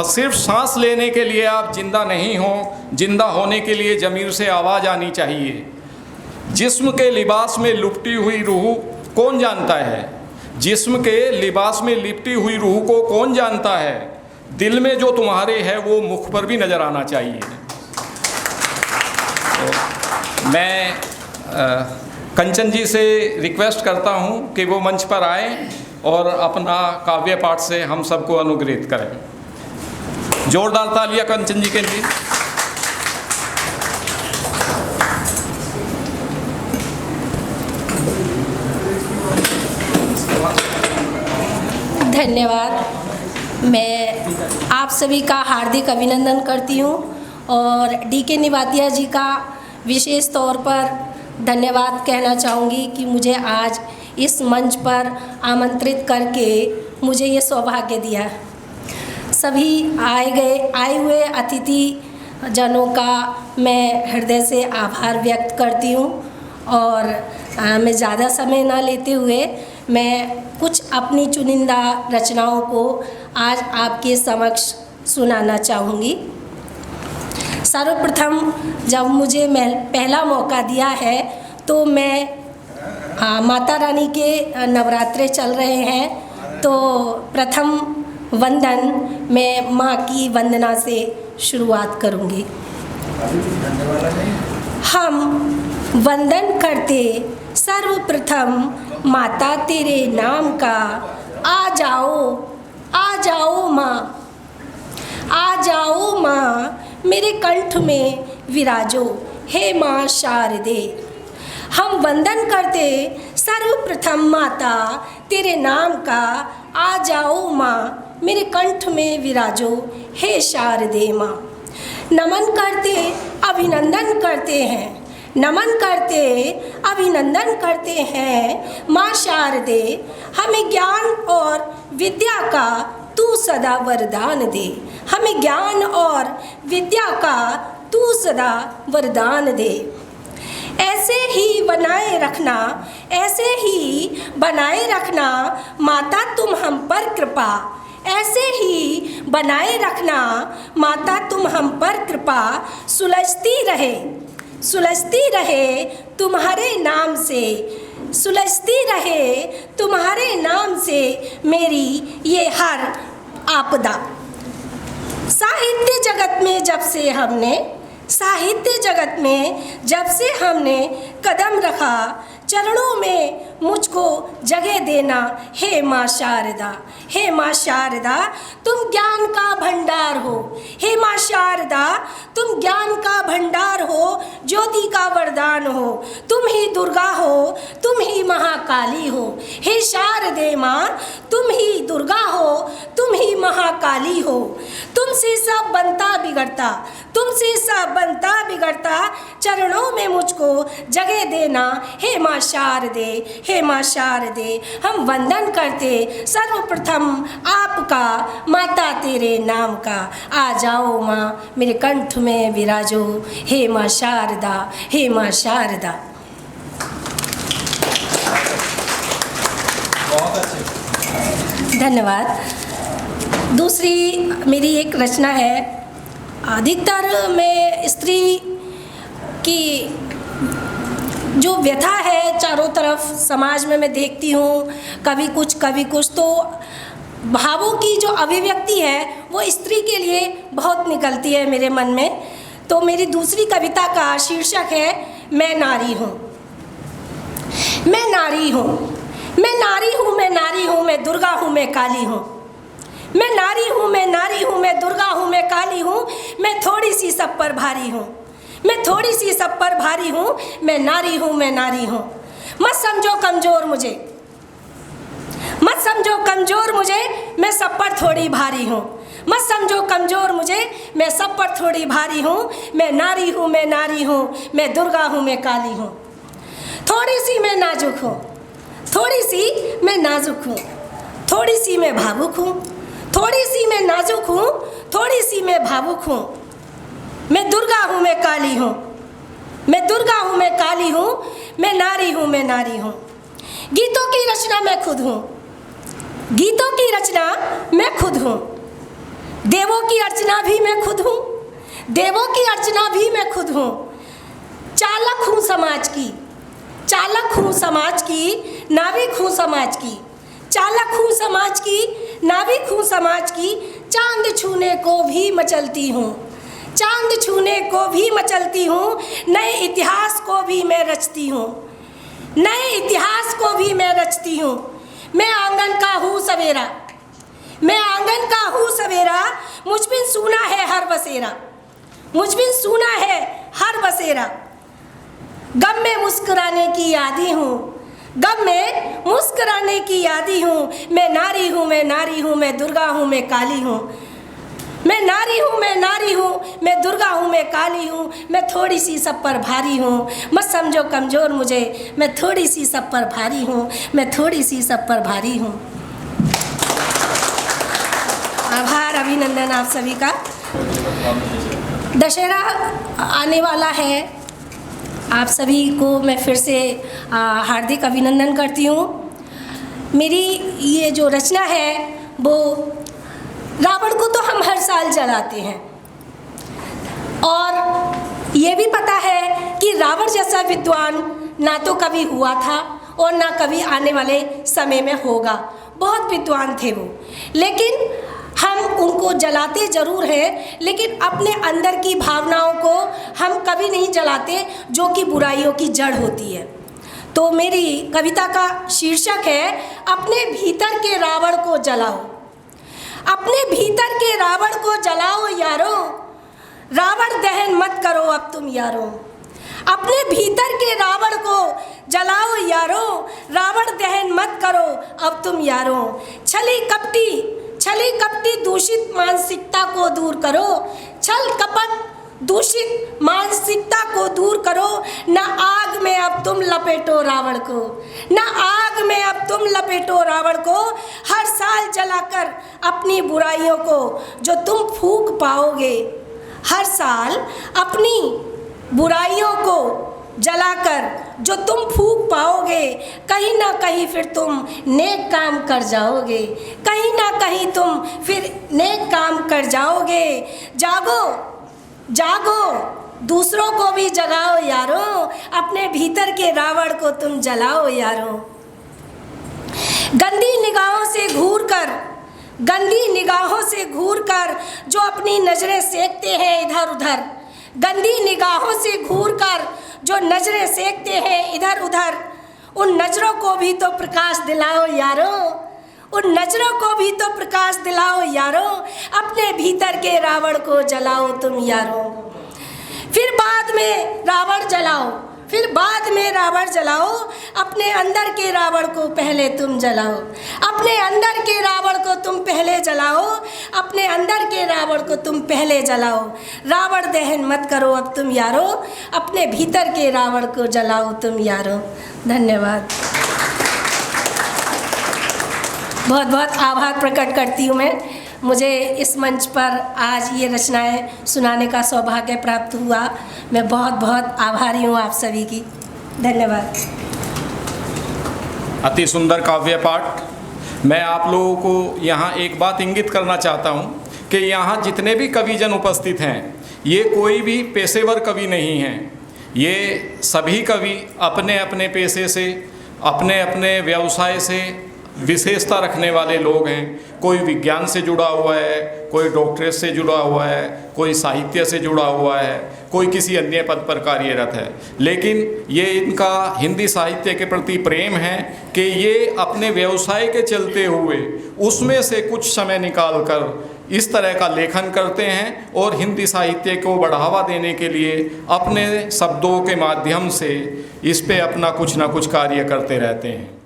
बस सिर्फ सांस लेने के लिए आप जिंदा नहीं हो, जिंदा होने के लिए ज़मीर से आवाज़ आनी चाहिए। जिस्म के लिबास में लिपटी हुई रूह कौन जानता है, जिस्म के लिबास में लिपटी हुई रूह को कौन जानता है, दिल में जो तुम्हारे है वो मुख पर भी नज़र आना चाहिए। तो मैं कंचन जी से रिक्वेस्ट करता हूं कि वो मंच पर आएं और अपना काव्य पाठ से हम सबको अनुग्रहित करें। जोरदार तालियां कंचन जी के लिए। धन्यवाद। मैं आप सभी का हार्दिक अभिनंदन करती हूँ और डी.के. निवातिया जी का विशेष तौर पर धन्यवाद कहना चाहूँगी कि मुझे आज इस मंच पर आमंत्रित करके मुझे ये सौभाग्य दिया। सभी आए हुए अतिथि जनों का मैं हृदय से आभार व्यक्त करती हूँ और मैं ज़्यादा समय ना लेते हुए मैं कुछ अपनी चुनिंदा रचनाओं को आज आपके समक्ष सुनाना चाहूँगी। सर्वप्रथम जब मुझे पहला मौका दिया है तो मैं माता रानी के नवरात्रे चल रहे हैं तो प्रथम वंदन मैं माँ की वंदना से शुरुआत करूँगी। हम वंदन करते सर्वप्रथम माता तेरे नाम का, आ जाओ माँ, आ जाओ माँ मेरे कंठ में विराजो, हे माँ शारदे। हम वंदन करते सर्वप्रथम माता तेरे नाम का, आ जाओ माँ मेरे कंठ में विराजो, हे शारदे माँ। नमन करते अभिनंदन करते हैं, नमन करते अभिनंदन करते हैं माँ शारदे। हमें ज्ञान और विद्या का तू सदा वरदान दे, हमें ज्ञान और विद्या का तू सदा वरदान दे। ऐसे ही बनाए रखना, ऐसे ही बनाए रखना माता तुम हम पर कृपा, ऐसे ही बनाए रखना माता तुम हम पर कृपा। सुलझती रहे तुम्हारे नाम से, सुलझती रहे तुम्हारे नाम से मेरी ये हर आपदा। साहित्य जगत में जब से हमने, साहित्य जगत में जब से हमने कदम रखा, चरणों में मुझको जगह देना, हे माँ शारदा, हे माँ शारदा तुम ज्ञान का भंडार हो, हे माँ शारदा तुम ज्ञान का भंडार हो, ज्योति का वरदान हो, तुम ही दुर्गा हो, तुम ही महाकाली हो, हे शारदे माँ तुम ही दुर्गा हो, तुम ही महाकाली हो। तुमसे सब बनता बिगड़ता, तुमसे सब बनता बिगड़ता, चरणों में मुझको जगह देना, हे माँ शारदे, हे माँ शारदे। हम वंदन करते सर्वप्रथम आपका, माता तेरे नाम का, आ जाओ माँ मेरे कंठ में विराजो, हे माँ शारदा, हे माँ शारदा। धन्यवाद। दूसरी मेरी एक रचना है। अधिकतर मैं स्त्री की जो व्यथा है चारों तरफ समाज में मैं देखती हूँ, कभी कुछ तो भावों की जो अभिव्यक्ति है वो स्त्री के लिए बहुत निकलती है मेरे मन में। तो मेरी दूसरी कविता का शीर्षक है मैं नारी हूँ। मैं नारी हूँ, मैं नारी हूँ, मैं नारी हूँ, मैं दुर्गा हूँ, मैं काली हूँ। मैं नारी हूँ, मैं नारी हूँ, मैं दुर्गा हूँ, मैं काली हूँ। मैं थोड़ी सी सब पर भारी हूँ, मैं थोड़ी सी सब पर भारी हूँ। मैं नारी हूँ, मैं नारी हूँ। मत समझो कमज़ोर मुझे, मत समझो कमज़ोर मुझे, मैं सब पर थोड़ी भारी हूँ। मत समझो कमज़ोर मुझे, मैं सब पर थोड़ी भारी हूँ। मैं नारी हूँ, मैं नारी हूँ, मैं दुर्गा हूँ, मैं काली हूँ। थोड़ी सी मैं नाजुक हूँ, थोड़ी सी मैं नाजुक हूँ, थोड़ी सी मैं भावुक हूँ, थोड़ी सी मैं नाजुक हूँ, थोड़ी सी मैं भावुक हूँ। मैं दुर्गा हूँ, मैं काली हूँ, मैं दुर्गा हूँ, मैं काली हूँ। मैं नारी हूँ, मैं नारी हूँ। गीतों की रचना मैं खुद हूँ, गीतों की रचना मैं खुद हूँ। देवों की अर्चना भी मैं खुद हूँ, देवों की अर्चना भी मैं खुद हूँ। चालक हूँ समाज की, चालक हूँ समाज की, नाविक हूँ समाज की। चालक हूँ समाज की, नाविक हूँ समाज की। चांद छूने को भी मचलती हूँ, चांद छूने को भी मचलती हूँ। नए इतिहास को भी मैं रचती हूँ, नए इतिहास को भी मैं रचती हूँ। मैं आंगन का हूँ सवेरा, मैं आंगन का हूँ सवेरा। मुझ बिन सूना है हर बसेरा, मुझ बिन सूना है हर बसेरा। गम में मुस्कुराने की आदी हूँ, गम में मुस्कुराने की आदी हूँ। मैं नारी हूँ, मैं नारी हूँ, मैं दुर्गा हूँ, मैं काली हूँ। मैं नारी हूँ, मैं नारी हूँ, मैं दुर्गा हूँ, मैं काली हूँ। मैं थोड़ी सी सब पर भारी हूँ, मत समझो कमज़ोर मुझे। मैं थोड़ी सी सब पर भारी हूँ, मैं थोड़ी सी सब पर भारी हूँ। आभार, अभिनंदन आप सभी का। दशहरा आने वाला है, आप सभी को मैं फिर से हार्दिक अभिनंदन करती हूँ। मेरी ये जो रचना है वो रावण को तो हम हर साल जलाते हैं और ये भी पता है कि रावण जैसा विद्वान ना तो कभी हुआ था और ना कभी आने वाले समय में होगा। बहुत विद्वान थे वो, लेकिन हम उनको जलाते ज़रूर हैं, लेकिन अपने अंदर की भावनाओं को हम कभी नहीं जलाते, जो कि बुराइयों की जड़ होती है। तो मेरी कविता का शीर्षक है अपने भीतर के रावण को जलाओ। अपने भीतर के रावण को जलाओ यारो, रावण दहन मत करो अब तुम यारो। अपने भीतर के रावण को जलाओ यारो, रावण दहन मत करो अब तुम यारो। छली कपटी दूषित मानसिकता को दूर करो, छल कपट दूषित मानसिकता को दूर करो। न आग में अब तुम लपेटो रावण को, न आग में अब तुम लपेटो रावण को। हर साल जलाकर अपनी बुराइयों को जो तुम फूंक पाओगे, हर साल अपनी बुराइयों को जलाकर जो तुम फूंक पाओगे, कहीं ना कहीं फिर तुम नेक काम कर जाओगे, कहीं ना कहीं तुम फिर नेक काम कर जाओगे। जागो जागो, दूसरों को भी जगाओ यारो, अपने भीतर के रावण को तुम जलाओ यारो। गंदी निगाहों से घूर कर जो अपनी नजरें सेकते हैं इधर उधर, गंदी निगाहों से घूर कर जो नजरें सेकते हैं इधर उधर, उन नजरों को भी तो प्रकाश दिलाओ यारो, उन नजरों को भी तो प्रकाश दिलाओ यारो। अपने भीतर के रावण को जलाओ तुम यारो। फिर बाद में रावण जलाओ, फिर बाद में रावण जलाओ। अपने अंदर के रावण को पहले तुम जलाओ, अपने अंदर के रावण को तुम पहले जलाओ, अपने अंदर के रावण को तुम पहले जलाओ। रावण दहन मत करो अब तुम यारो, अपने भीतर के रावण को जलाओ तुम यारो। धन्यवाद। बहुत बहुत आभार प्रकट करती हूँ मैं, मुझे इस मंच पर आज ये रचनाएं सुनाने का सौभाग्य प्राप्त हुआ। मैं बहुत बहुत आभारी हूँ आप सभी की। धन्यवाद। अति सुंदर काव्य पाठ। मैं आप लोगों को यहाँ एक बात इंगित करना चाहता हूँ कि यहाँ जितने भी कविजन उपस्थित हैं, ये कोई भी पेशेवर कवि नहीं हैं। ये सभी कवि अपने अपने पेशे से, अपने अपने व्यवसाय से विशेषता रखने वाले लोग हैं। कोई विज्ञान से जुड़ा हुआ है, कोई डॉक्टरेट से जुड़ा हुआ है, कोई साहित्य से जुड़ा हुआ है, कोई किसी अन्य पद पर कार्यरत है। लेकिन ये इनका हिंदी साहित्य के प्रति प्रेम है कि ये अपने व्यवसाय के चलते हुए उसमें से कुछ समय निकालकर इस तरह का लेखन करते हैं और हिंदी साहित्य को बढ़ावा देने के लिए अपने शब्दों के माध्यम से इस पे अपना कुछ ना कुछ कार्य करते रहते हैं।